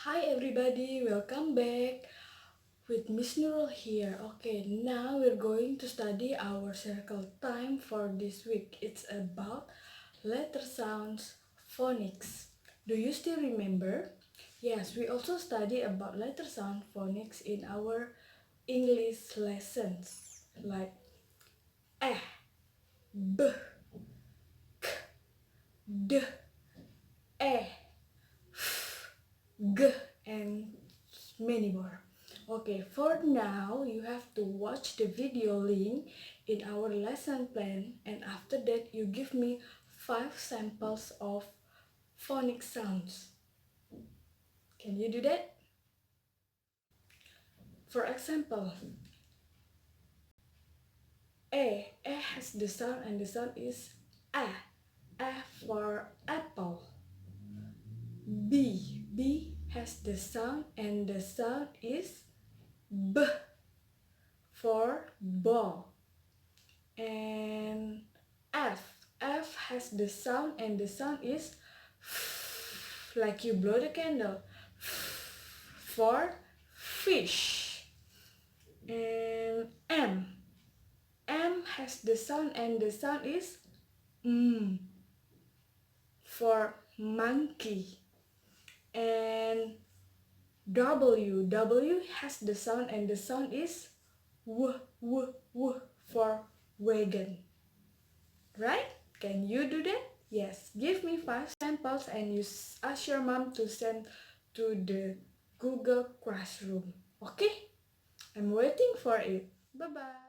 Hi everybody, welcome back with Miss Nurul here. Okay, now we're going to study our circle time for this week. It's about letter sounds phonics. Do you still remember? Yes, we also study about letter sound phonics in our English lessons like eh, b, d, e, g, and many more. Okay, for now you have to watch the video link in our lesson plan, and after that you give me 5 samples of phonic sounds. Can you do that? For example, A has the sound and the sound is A. A for apple. B has the sound and the sound is B for ball. And F has the sound and the sound is like you blow the candle for fish. And M has the sound and the sound is for monkey. And W has the sound and the sound is w for wagon. Right? Can you do that? Yes. Give me 5 samples and you ask your mom to send to the Google Classroom. Okay? I'm waiting for it. Bye-bye.